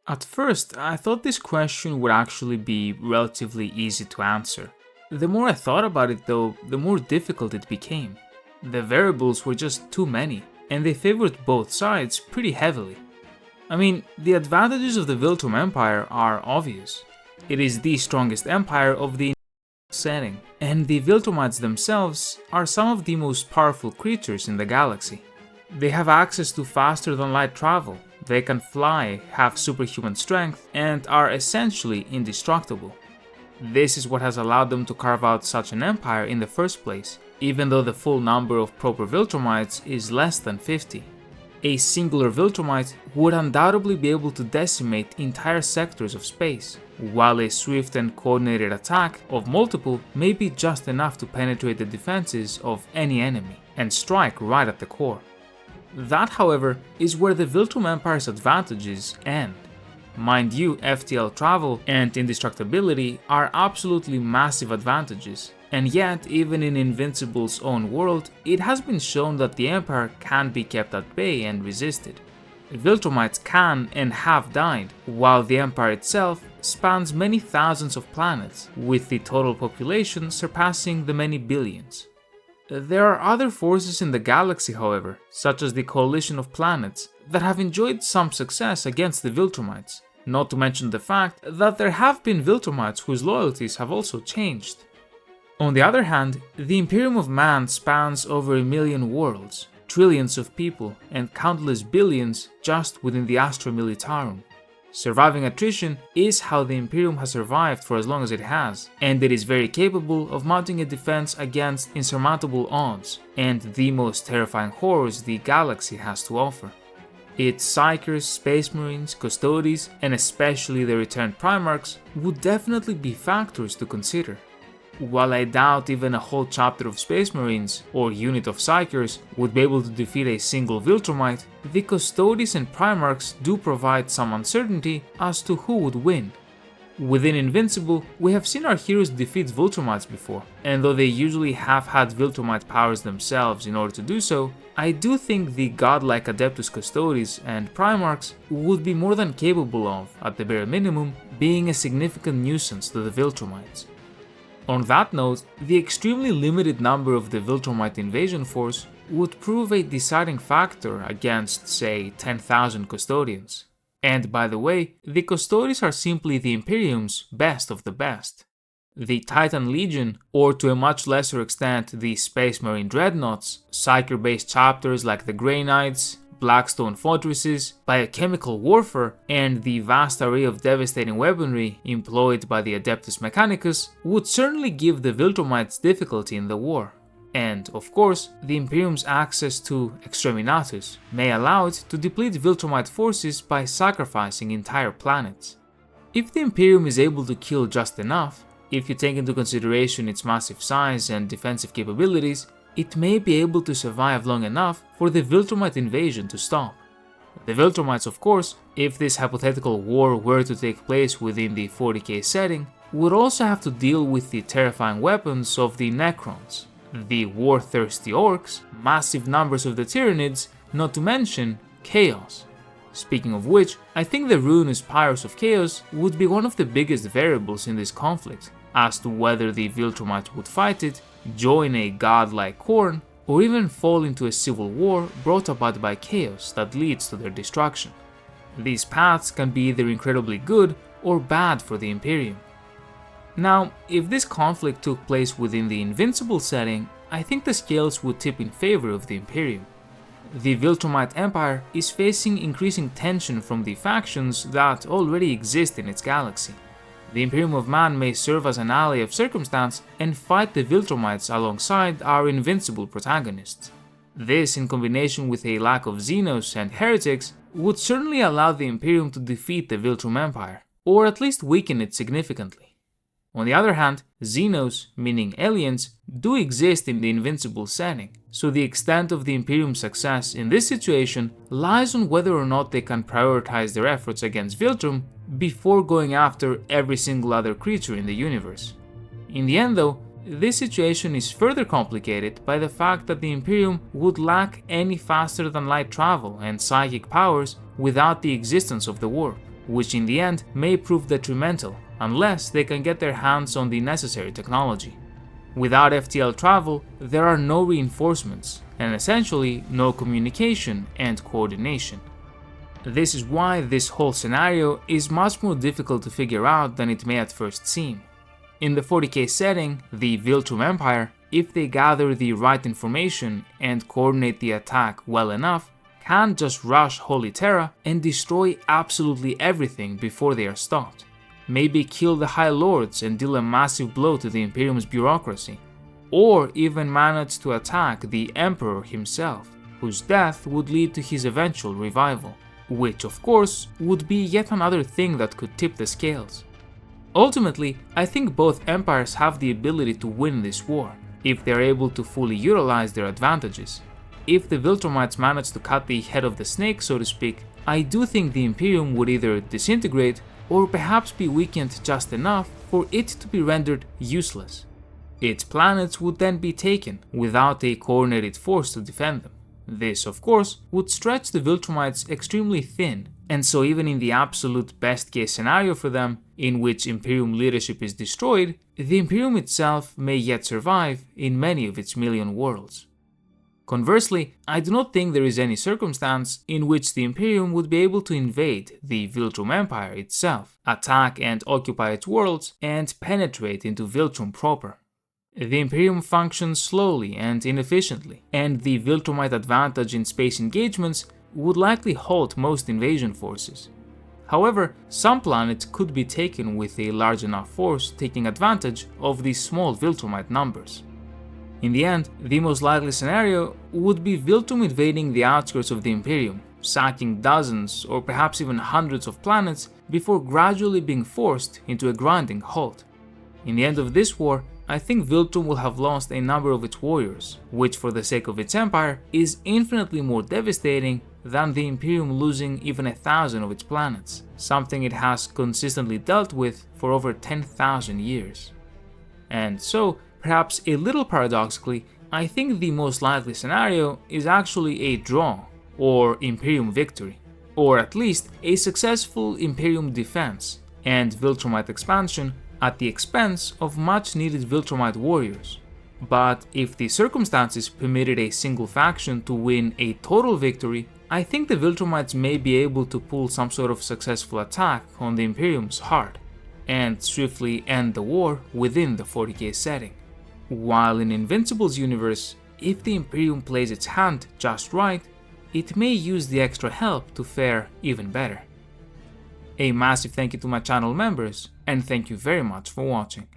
At first, I thought this question would actually be relatively easy to answer. The more I thought about it though, the more difficult it became. The variables were just too many, and they favored both sides pretty heavily. I mean, the advantages of the Viltrum Empire are obvious. It is the strongest empire of the setting, and the Viltrumites themselves are some of the most powerful creatures in the galaxy. They have access to faster than light travel, they can fly, have superhuman strength, and are essentially indestructible. This is what has allowed them to carve out such an empire in the first place, even though the full number of proper Viltrumites is less than 50. A singular Viltrumite would undoubtedly be able to decimate entire sectors of space, while a swift and coordinated attack of multiple may be just enough to penetrate the defenses of any enemy and strike right at the core. That, however, is where the Viltrum Empire's advantages end. Mind you, FTL travel and indestructibility are absolutely massive advantages, and yet even in Invincible's own world, it has been shown that the Empire can be kept at bay and resisted. Viltrumites can and have died, while the Empire itself spans many thousands of planets, with the total population surpassing the many billions. There are other forces in the galaxy, however, such as the Coalition of Planets, that have enjoyed some success against the Viltrumites, not to mention the fact that there have been Viltrumites whose loyalties have also changed. On the other hand, the Imperium of Man spans over 1 million worlds, trillions of people, and countless billions just within the Astra Militarum. Surviving attrition is how the Imperium has survived for as long as it has, and it is very capable of mounting a defense against insurmountable odds and the most terrifying horrors the galaxy has to offer. Its Psykers, Space Marines, Custodies, and especially the returned Primarchs would definitely be factors to consider. While I doubt even a whole chapter of Space Marines or unit of Psykers would be able to defeat a single Viltrumite, the Custodies and Primarchs do provide some uncertainty as to who would win. Within Invincible, we have seen our heroes defeat Viltrumites before, and though they usually have had Viltrumite powers themselves in order to do so, I do think the godlike Adeptus Custodes and Primarchs would be more than capable of, at the bare minimum, being a significant nuisance to the Viltrumites. On that note, the extremely limited number of the Viltrumite invasion force would prove a deciding factor against, say, 10,000 Custodians. And by the way, the Custodies are simply the Imperium's best of the best. The Titan Legion, or to a much lesser extent the Space Marine Dreadnoughts, Psyker-based chapters like the Grey Knights, Blackstone fortresses, biochemical warfare, and the vast array of devastating weaponry employed by the Adeptus Mechanicus would certainly give the Viltrumites difficulty in the war. And, of course, the Imperium's access to exterminatus may allow it to deplete Viltrumite forces by sacrificing entire planets. If the Imperium is able to kill just enough, if you take into consideration its massive size and defensive capabilities, it may be able to survive long enough for the Viltrumite invasion to stop. The Viltrumites, of course, if this hypothetical war were to take place within the 40k setting, would also have to deal with the terrifying weapons of the Necrons, the war-thirsty orcs, massive numbers of the Tyranids, not to mention Chaos. Speaking of which, I think the ruinous Pyros of Chaos would be one of the biggest variables in this conflict, as to whether the Viltrumites would fight it, join a godlike Khorne, or even fall into a civil war brought about by chaos that leads to their destruction. These paths can be either incredibly good or bad for the Imperium. Now, if this conflict took place within the Invincible setting, I think the scales would tip in favor of the Imperium. The Viltrumite Empire is facing increasing tension from the factions that already exist in its galaxy. The Imperium of Man may serve as an ally of circumstance and fight the Viltrumites alongside our Invincible protagonists. This, in combination with a lack of Xenos and heretics, would certainly allow the Imperium to defeat the Viltrum Empire, or at least weaken it significantly. On the other hand, Xenos, meaning aliens, do exist in the Invincible setting, so the extent of the Imperium's success in this situation lies on whether or not they can prioritize their efforts against Viltrum before going after every single other creature in the universe. In the end though, this situation is further complicated by the fact that the Imperium would lack any faster than light travel and psychic powers without the existence of the warp, which in the end may prove detrimental unless they can get their hands on the necessary technology. Without FTL travel, there are no reinforcements, and essentially no communication and coordination. This is why this whole scenario is much more difficult to figure out than it may at first seem. In the 40k setting, the Viltrum Empire, if they gather the right information and coordinate the attack well enough, can just rush Holy Terra and destroy absolutely everything before they are stopped. Maybe kill the High Lords and deal a massive blow to the Imperium's bureaucracy, or even manage to attack the Emperor himself, whose death would lead to his eventual revival, which of course would be yet another thing that could tip the scales. Ultimately, I think both empires have the ability to win this war, if they are able to fully utilize their advantages. If the Viltrumites manage to cut the head of the snake, so to speak, I do think the Imperium would either disintegrate or perhaps be weakened just enough for it to be rendered useless. Its planets would then be taken without a coordinated force to defend them. This, of course, would stretch the Viltrumites extremely thin, and so even in the absolute best case scenario for them, in which Imperium leadership is destroyed, the Imperium itself may yet survive in many of its million worlds. Conversely, I do not think there is any circumstance in which the Imperium would be able to invade the Viltrum Empire itself, attack and occupy its worlds, and penetrate into Viltrum proper. The Imperium functions slowly and inefficiently, and the Viltrumite advantage in space engagements would likely halt most invasion forces. However, some planets could be taken with a large enough force taking advantage of these small Viltrumite numbers. In the end, the most likely scenario would be Viltrum invading the outskirts of the Imperium, sacking dozens or perhaps even hundreds of planets before gradually being forced into a grinding halt. In the end of this war, I think Viltrum will have lost a number of its warriors, which for the sake of its empire is infinitely more devastating than the Imperium losing even 1,000 of its planets, something it has consistently dealt with for over 10,000 years. And so, perhaps a little paradoxically, I think the most likely scenario is actually a draw, or Imperium victory, or at least a successful Imperium defense and Viltrumite expansion at the expense of much needed Viltrumite warriors. But if the circumstances permitted a single faction to win a total victory, I think the Viltrumites may be able to pull some sort of successful attack on the Imperium's heart, and swiftly end the war within the 40k setting. While in Invincible's universe, if the Imperium plays its hand just right, it may use the extra help to fare even better. A massive thank you to my channel members, and thank you very much for watching.